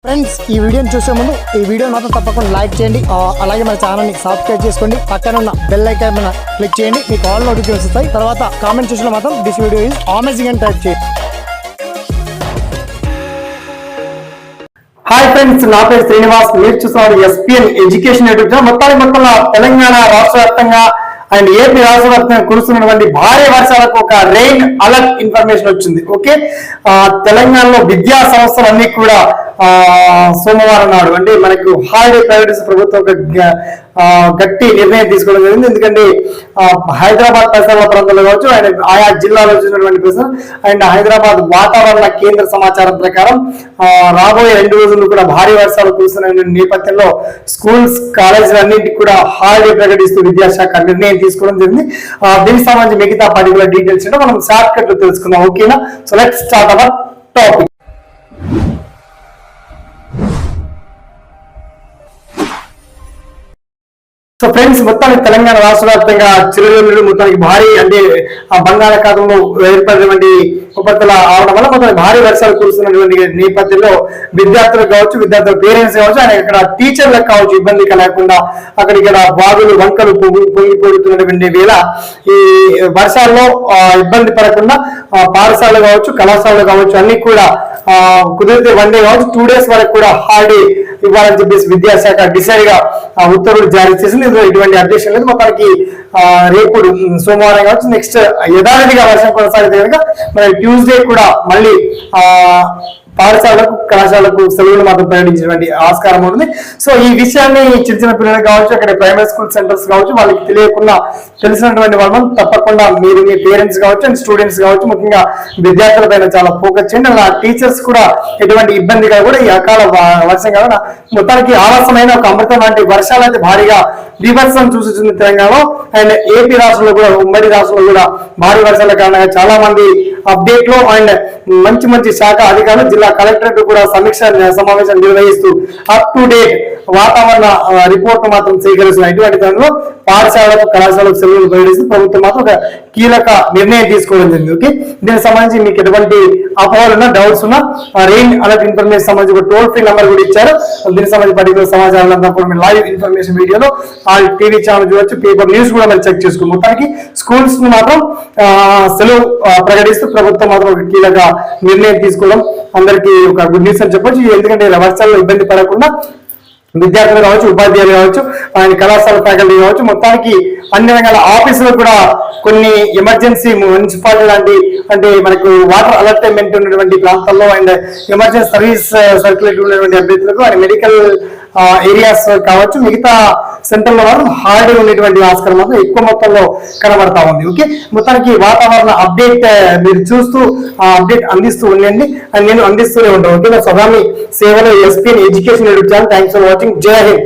Friends ఈ వీడియోని చూసే ముందు ఈ వీడియో మాత్రం తప్పకుండా లైక్ చేయండి, అలాగే మన ఛానల్ని సబ్స్క్రైబ్ చేసుకోండి, పక్కన ఉన్న బెల్ ఐకాన్ మీద క్లిక్ చేయండి, మీకు ఆల్ నోటిఫికేషన్స్ వస్తాయి. తర్వాత కామెంట్ సెక్షన్లో మాత్రం దిస్ వీడియో ఈజ్ అమేజింగ్ అని టైప్ చేయండి. హాయ్ ఫ్రెండ్స్, నా పేరు శ్రీనివాస్. మీరు చూస్తున్నారు ఎస్పీఎన్ ఎడ్యుకేషన్ యూట్యూబ్ ఛానల్. మొత్తంలో తెలంగాణ రాష్ట్ర వ్యాప్తంగా అండ్ ఏపీ రాష్ట్ర వ్యాప్తంగా కురుస్తున్నటువంటి భారీ వర్షాలకు ఒక రెయిన్ అలర్ట్ ఇన్ఫర్మేషన్ వచ్చింది. ఓకే, తెలంగాణలో విద్యా సంస్థలన్నీ కూడా సోమవారం నాడు అంటే మనకు హాలిడే ప్రైవేట్ ప్రభుత్వం గట్టి నిర్ణయం తీసుకోవడం జరిగింది. ఎందుకంటే హైదరాబాద్ పరిసర ప్రాంతాల్లో కావచ్చు అండ్ ఆయా జిల్లాలో వచ్చినటువంటి ప్రశ్న అండ్ హైదరాబాద్ వాతావరణ కేంద్ర సమాచారం ప్రకారం రాబోయే 2 రోజులు కూడా భారీ వర్షాలు కురుస్తున్న నేపథ్యంలో స్కూల్స్ కాలేజీలు అన్నింటికి కూడా హాలిడే ప్రకటిస్తూ విద్యాశాఖ నిర్ణయం తీసుకోవడం జరిగింది. దీనికి సంబంధించి మిగతా పర్టికులర్ డీటెయిల్స్ మనం షార్ట్ కట్ లో తెలుసుకుందాం. ఓకేనా, so let's start our topic. So friends, మొత్తానికి తెలంగాణ రాష్ట్ర వ్యాప్తంగా చిరుజల్లులు మొత్తానికి భారీ అంటే బంగాళాఖాతంలో ఏర్పడినటువంటి ఉపరితల ఆవడం వల్ల మొత్తానికి భారీ వర్షాలు కురుస్తున్నటువంటి నేపథ్యంలో విద్యార్థులకు కావచ్చు, విద్యార్థుల పేరెంట్స్ కావచ్చు, ఆయన ఇక్కడ టీచర్లకు కావచ్చు ఇబ్బంది కలగకుండా ఇక్కడ బాగులు వంకలు పొంగిపోతున్నటువంటి వేళ ఈ వర్షాల్లో ఇబ్బంది పడకుండా పాఠశాలలు కావచ్చు, కళాశాలలు కావచ్చు అన్ని కూడా కుదిరితే 1 డే కావచ్చు 2 days వరకు కూడా హాలిడే ఇవ్వాలని చెప్పేసి విద్యాశాఖ డిసైడ్ గా ఉత్తర్వులు జారీ చేసింది. ఇటువంటి అప్డేషన్ లేదు. మొత్తానికి రేపు సోమవారం కావచ్చు, నెక్స్ట్ యథావిధిగా వర్షం కొనసాగితే కనుక మన ట్యూస్డే కూడా మళ్ళీ పాఠశాలకు కళాశాలకు సెలవులు మాత్రం ప్రకటించినటువంటి ఆస్కారం ఉంటుంది. సో ఈ విషయాన్ని చిన్న పిల్లలు కావచ్చు, అక్కడ ప్రైమరీ స్కూల్ సెంటర్స్ కావచ్చు, వాళ్ళకి తెలియకుండా తెలిసినటువంటి వాళ్ళు తప్పకుండా మీరు మీ పేరెంట్స్ కావచ్చు అండ్ స్టూడెంట్స్ కావచ్చు ముఖ్యంగా విద్యార్థుల పైన చాలా ఫోకస్ చేయండి. అలా టీచర్స్ కూడా ఎటువంటి ఇబ్బందిగా కూడా ఈ అకాల వర్షం కాకుండా మొత్తానికి ఆలస్యమైన ఒక అమృతం లాంటి వర్షాలు అయితే భారీగా బీభత్సం చూస్తుంది తెలంగాణలో అండ్ ఏపీ రాష్ట్రంలో కూడా ఉమ్మడి రాష్ట్రంలో కూడా భారీ వర్షాల కారణంగా చాలా మంది అప్డేట్ లో అండ్ మంచి శాఖ అధికారులు జిల్లా కలెక్టరేట్ కూడా సమీక్ష సమావేశం నిర్వహిస్తూ అప్ టు డేట్ వాతావరణ రిపోర్ట్ మాత్రం సేకరిస్తున్న ఇటువంటి తరుణంలో పాఠశాలకు కళాశాలకు సెలవులు ప్రకటిస్తూ ప్రభుత్వం మాత్రం ఒక కీలక నిర్ణయం తీసుకోవడం జరిగింది. ఓకే, దీనికి సంబంధించి మీకు ఎటువంటి అపోహలు ఉన్నా డౌట్స్ ఉన్నా రెయిన్ అలర్ట్ ఇన్ఫర్మేషన్ సంబంధించి ఒక టోల్ ఫ్రీ నెంబర్ కూడా ఇచ్చారు. దీనికి సంబంధించి పర్టికులర్ సమాచారం అంతా కూడా లైవ్ ఇన్ఫర్మేషన్ వీడియోలో ఆ టీవీ ఛానల్ చూడొచ్చు, పేపర్ న్యూస్ కూడా మనం చెక్ చేసుకో. మొత్తానికి స్కూల్స్ ని మాత్రం సెలవు ప్రకటిస్తూ ప్రభుత్వం మాత్రం ఒక కీలక నిర్ణయం తీసుకోవడం అందరికీ ఒక గుడ్ న్యూస్ అని చెప్పొచ్చు. ఎందుకంటే వర్షాల్లో ఇబ్బంది పడకుండా విద్యార్థులు కావచ్చు, ఉపాధ్యాయులు కావచ్చు, ఆయన కళాశాల ఫ్యాకల్టీ కావచ్చు మొత్తానికి అన్ని రకాల ఆఫీసులు కూడా కొన్ని ఎమర్జెన్సీ మున్సిపాలిటీ లాంటి అంటే మనకు వాటర్ అలర్ట్మెంట్ ఉన్నటువంటి ప్రాంతాల్లో అండ్ ఎమర్జెన్సీ సర్వీస్ సర్క్యులేట్ ఉన్నటువంటి అభ్యర్థులకు అండ్ మెడికల్ ఏరియాస్ కావచ్చు మిగతా సెంటర్లో మాత్రం హాలిడే ఉండేటువంటి ఆస్కారం మాత్రం ఎక్కువ మొత్తంలో కనబడతా ఉంది. ఓకే, మొత్తానికి వాతావరణ అప్డేట్ మీరు చూస్తూ ఆ అప్డేట్ అందిస్తూ ఉండండి అండ్ నేను అందిస్తూనే ఉంటాను. ఓకే, నా స్వగామి సేవలో SPN education YouTube channel. Thanks for watching. జై హింద్.